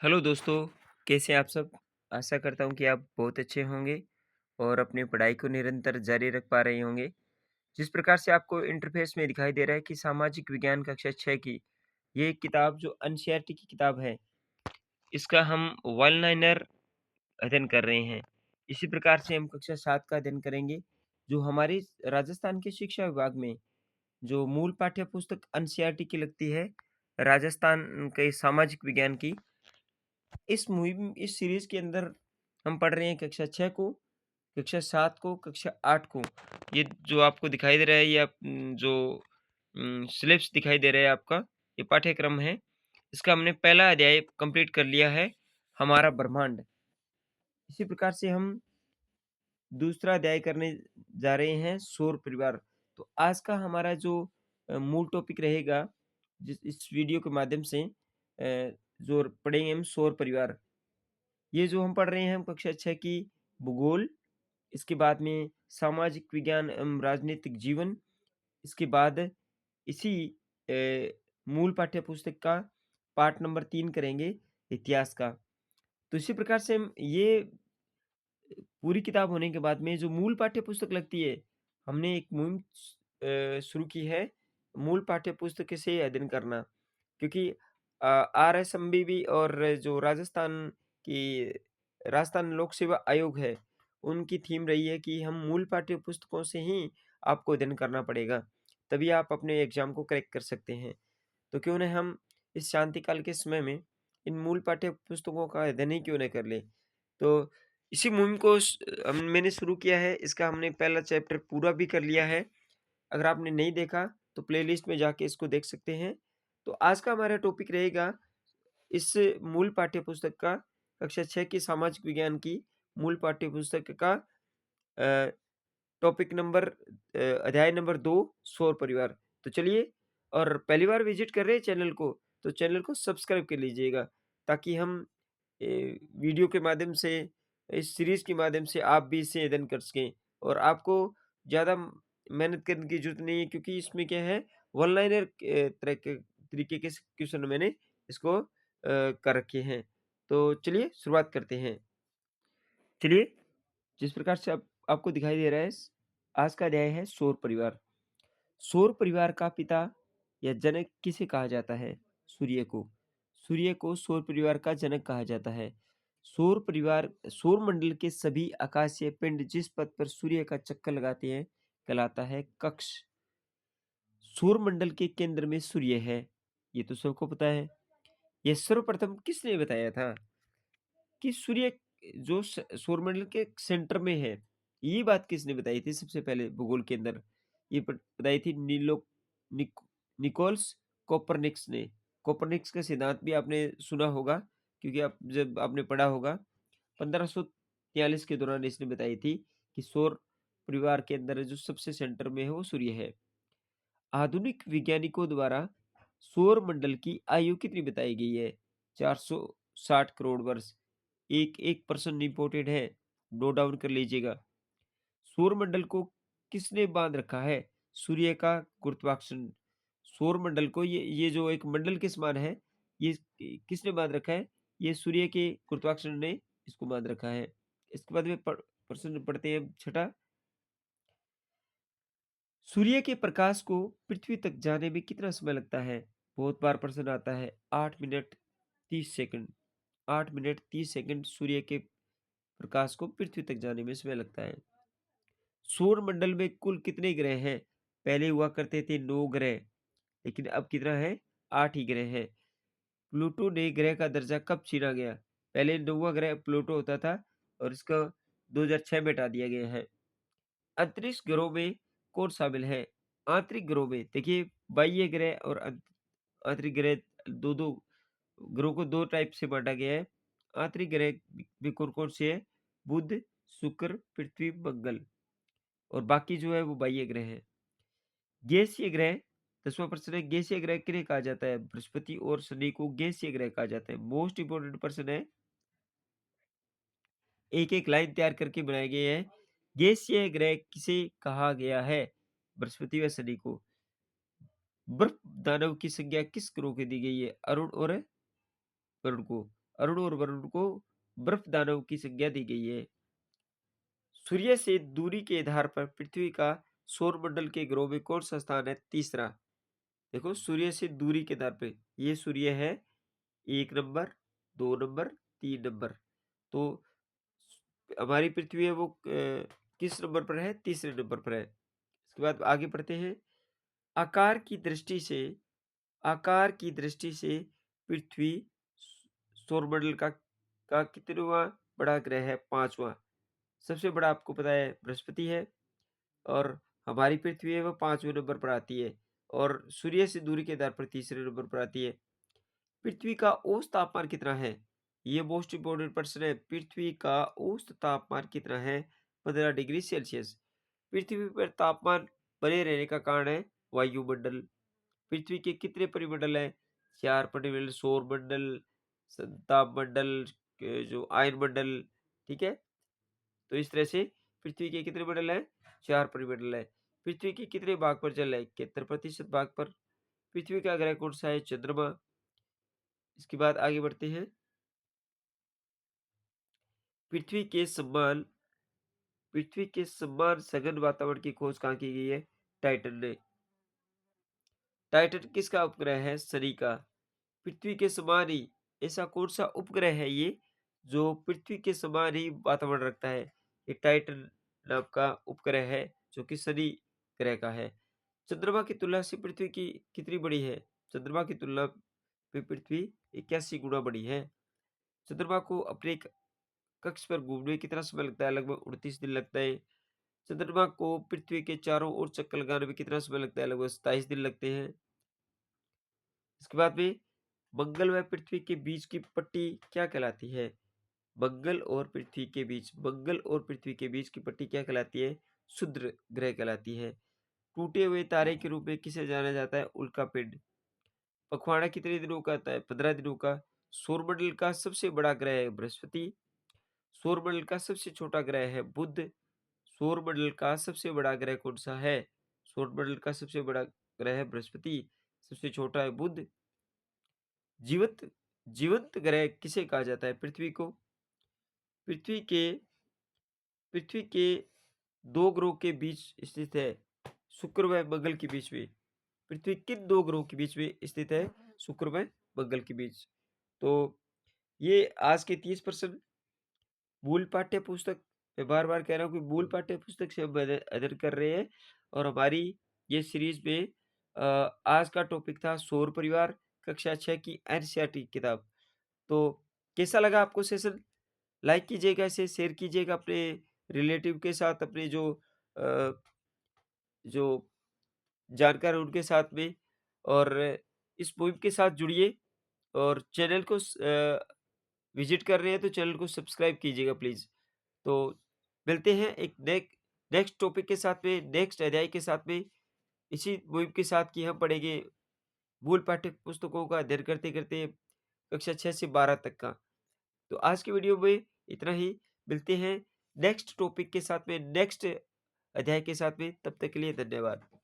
Hello दोस्तों, कैसे हैं आप सब? आशा करता हूँ कि आप बहुत अच्छे होंगे और अपनी पढ़ाई को निरंतर जारी रख पा रहे होंगे। जिस प्रकार से आपको इंटरफ़ेस में दिखाई दे रहा है कि सामाजिक विज्ञान कक्षा 6 की ये एक किताब जो एनसीईआरटी की किताब है, इसका हम वन लाइनर अध्ययन कर रहे हैं। इसी प्रकार से हम कक्षा 7 का अध्ययन करेंगे, जो हमारी राजस्थान के शिक्षा विभाग में जो मूल पाठ्य पुस्तक एनसीईआरटी की लगती है, राजस्थान के सामाजिक विज्ञान की। इस सीरीज़ के अंदर हम पढ़ रहे हैं कक्षा 6 को, कक्षा 7 को, कक्षा 8 को। ये जो आपको दिखाई दे रहा है ये सिलेबस दिखाई दे रहा है आपका, ये पाठ्यक्रम है। इसका हमने पहला अध्याय कंप्लीट कर लिया है, हमारा ब्रह्मांड। इसी प्रकार से हम दूसरा अध्याय करने जा रहे हैं सौर परिवार। तो आज का हमारा जो मूल टॉपिक रहेगा, जिस इस वीडियो के माध्यम से जो पढ़ेंगे हम सौर परिवार। ये जो हम पढ़ रहे हैं हम कक्षा 6 की भूगोल, इसके बाद में सामाजिक विज्ञान एवं राजनीतिक जीवन, इसके बाद इसी मूल पाठ्य पुस्तक का पाठ नंबर 3 करेंगे इतिहास का। तो इसी प्रकार से हम ये पूरी किताब होने के बाद में जो मूल पाठ्य पुस्तक लगती है, हमने एक मुहिम शुरू की है, मूल पाठ्य पुस्तक से अध्ययन करना। क्योंकि आरएसएमबी और जो राजस्थान लोक सेवा आयोग है, उनकी थीम रही है कि हम मूल पाठ्य पुस्तकों से ही आपको अध्ययन करना पड़ेगा, तभी आप अपने एग्ज़ाम को क्रैक कर सकते हैं। तो क्यों ना हम इस शांति काल के समय में इन मूल पाठ्य पुस्तकों का अध्ययन ही क्यों ना कर लें। तो इसी मुहिम को मैंने शुरू किया है, इसका हमने पहला चैप्टर पूरा भी कर लिया है। अगर आपने नहीं देखा तो प्लेलिस्ट में जाके इसको देख सकते हैं। तो आज का हमारा टॉपिक रहेगा इस मूल पाठ्य पुस्तक का, कक्षा 6 की सामाजिक विज्ञान की मूल पाठ्य पुस्तक का अ, टॉपिक नंबर अध्याय नंबर 2 सौर परिवार। तो चलिए, और पहली बार विज़िट कर रहे हैं चैनल को, तो चैनल को सब्सक्राइब कर लीजिएगा, ताकि हम वीडियो के माध्यम से, इस सीरीज़ के माध्यम से आप भी इसे अध्ययन कर सकें और आपको ज़्यादा मेहनत करने की ज़रूरत नहीं है, क्योंकि इसमें क्या है, वन लाइनर तरह के तरीके के क्वेश्चन मैंने इसको कर रखे हैं। तो चलिए शुरुआत करते हैं। चलिए, जिस प्रकार से अब आपको दिखाई दे रहा है, आज का अध्याय है सौर परिवार। सौर परिवार का पिता या जनक किसे कहा जाता है? सूर्य को। सूर्य को सौर परिवार का जनक कहा जाता है। सौर मंडल के सभी आकाशीय पिंड जिस पथ पर सूर्य का चक्कर लगाते हैं, कहलाता है कक्ष। सौर मंडल के केंद्र में सूर्य है, ये तो सबको पता है। यह सर्वप्रथम किसने बताया था कि सूर्य जो सौरमंडल के सेंटर में है? ये बात किसने बताई थी सबसे पहले भूगोल के अंदर? ये बताई थी निकोलस कोपरनिक्स ने। कोपरनिक्स का सिद्धांत भी आपने सुना होगा, क्योंकि आप जब आपने पढ़ा होगा, 1543 के दौरान इसने बताई थी कि सौर परिवार के अंदर जो सबसे सेंटर में है वो सूर्य है। आधुनिक वैज्ञानिकों द्वारा सौर मंडल की आयु कितनी बताई गई है? 460 करोड़ वर्ष। एक एक पर्सन इम्पोर्टेंट है, नोट डाउन कर लीजिएगा। सौरमंडल को किसने बांध रखा है? सूर्य का गुरुत्वाकर्षण। सौरमंडल को, ये जो एक मंडल के समान है, ये किसने बांध रखा है? ये सूर्य के गुरुत्वाकर्षण ने इसको बांध रखा है। इसके बाद में प्रश्न पढ़ते हैं छठा। सूर्य के प्रकाश को पृथ्वी तक जाने में कितना समय लगता है? बहुत बार प्रश्न आता है। 8 मिनट 30 सेकंड। 8 मिनट 30 सेकंड सूर्य के प्रकाश को पृथ्वी तक जाने में समय लगता है। सौर मंडल में कुल कितने ग्रह हैं? पहले हुआ करते थे 9 ग्रह, लेकिन अब कितना है? 8 ही ग्रह हैं। प्लूटो ने ग्रह का दर्जा कब छीना गया? पहले 9वां ग्रह प्लूटो होता था और इसको 2006 में हटा दिया गया है। अंतरिक्ष ग्रहों में कौन शामिल है? आंतरिक ग्रहों में देखिए, बाह्य ग्रह और आंतरिक ग्रह, 2-2 ग्रहों को 2 टाइप से बाँटा गया है। आंतरिक ग्रह भी कौन-कौन से हैं? बुध, शुक्र, पृथ्वी, मंगल, और बाकी जो है वो बाह्य ग्रह हैं। गैसीय ग्रह, 10वां प्रश्न है, गैसीय ग्रह किन्हें कहा जाता है? बृहस्पति और शनि को गैसीय ग्रह कहा जाता है। मोस्ट इंपोर्टेंट प्रश्न है, एक-एक लाइन तैयार करके बनाए गए हैं। गैसीय ग्रह किसे कहा गया है? बृहस्पति व शनि को। बर्फ दानव की संज्ञा किस ग्रह को दी गई है? अरुण और वरुण को। अरुण और वरुण को बर्फ दानव की संज्ञा दी गई है। सूर्य से दूरी के आधार पर पृथ्वी का सौरमंडल के ग्रहों में कौन सा स्थान है? तीसरा। देखो सूर्य से दूरी के आधार पे ये सूर्य है 1 नंबर, 2 नंबर, 3 नंबर। तो हमारी पृथ्वी है वो किस नंबर पर है? तीसरे नंबर पर है। इसके बाद आगे बढ़ते हैं। आकार की दृष्टि से आकार की दृष्टि से पृथ्वी सौरमंडल का कितनवां बड़ा ग्रह है? 5वां। सबसे बड़ा आपको पता है बृहस्पति है और हमारी पृथ्वी है वो 5वें नंबर पर आती है और सूर्य से दूरी के आधार पर तीसरे नंबर पर आती है। पृथ्वी का औसत तापमान कितना है? ये मोस्ट इम्पोर्टेंट प्रश्न है। पृथ्वी का औसत तापमान कितना है? 15 डिग्री सेल्सियस। पृथ्वी पर तापमान बने रहने का कारण है वायुमंडल। पृथ्वी के कितने परिमंडल हैं? 4 परिमंडल, सौर मंडल, ताप मंडल, जो आयन मंडल, ठीक है। तो इस तरह से पृथ्वी के कितने मंडल हैं? 4 परिमंडल है। पृथ्वी के कितने भाग पर जल है? 71% भाग पर। पृथ्वी का ग्रह कौन सा है? चंद्रमा। इसके बाद आगे बढ़ते हैं। पृथ्वी के समान पृथ्वी के समान सघन वातावरण की खोज कहाँ की गई है? टाइटन ने। टाइटन किसका उपग्रह है? शनि का। पृथ्वी के समान ही ऐसा कौन सा उपग्रह है ये जो पृथ्वी के समान ही वातावरण रखता है? ये टाइटन नाम का उपग्रह है जो कि शनि ग्रह का है। चंद्रमा की तुलना से पृथ्वी की कितनी बड़ी है? चंद्रमा की तुलना में पृथ्वी 81 गुना बड़ी है। चंद्रमा को अपने एक कक्ष पर घूमने में कितना समय लगता है? लगभग 29 दिन लगता है। चंद्रमा को पृथ्वी के चारों ओर चक्कर लगाने में कितना समय लगता है? लगभग 27 दिन लगते हैं। इसके बाद में मंगल व पृथ्वी के बीच की पट्टी क्या कहलाती है? मंगल और पृथ्वी के बीच की पट्टी क्या कहलाती है? क्षुद्र ग्रह कहलाती है। टूटे हुए तारे के रूप में किसे जाना जाता है? उल्का पिंड। पखवाड़ा कितने दिनों का आता है? 15 दिनों का। सौरमंडल का सबसे बड़ा ग्रह है बृहस्पति। सौरमंडल का सबसे छोटा ग्रह है बुध। सौरमंडल का सबसे बड़ा ग्रह कौन सा है? सौरमंडल का सबसे बड़ा ग्रह है बृहस्पति, सबसे छोटा है बुध। जीवंत जीवंत ग्रह किसे कहा जाता है? पृथ्वी को। पृथ्वी के पृथ्वी के दो ग्रहों के बीच स्थित है, शुक्र व मंगल के बीच में। पृथ्वी किन दो ग्रहों के बीच में स्थित है? शुक्र व मंगल के बीच। तो ये आज के 30 प्रश्न मूल पाठ्य पुस्तक, मैं बार बार कह रहा हूँ कि मूल पाठ्य पुस्तक से हम अध्ययन कर रहे हैं और हमारी ये सीरीज में आज का टॉपिक था सौर परिवार, कक्षा 6 की एनसीईआरटी किताब। तो कैसा लगा आपको सेशन? लाइक कीजिएगा, इसे शेयर कीजिएगा अपने रिलेटिव के साथ, अपने अ, जो जानकार हैं उनके साथ में, और इस मुहिम के साथ जुड़िए और चैनल को विजिट कर रहे हैं तो चैनल को सब्सक्राइब कीजिएगा प्लीज़। तो मिलते हैं एक नेक्स्ट टॉपिक के साथ में, नेक्स्ट अध्याय के साथ में, इसी मुहिम के साथ कि हम पढ़ेंगे मूल पाठ्य पुस्तकों का अध्ययन करते-करते कक्षा 6 से 12 तक का। तो आज की वीडियो में इतना ही। मिलते हैं नेक्स्ट टॉपिक के साथ में, नेक्स्ट अध्याय के साथ में। तब तक के लिए धन्यवाद।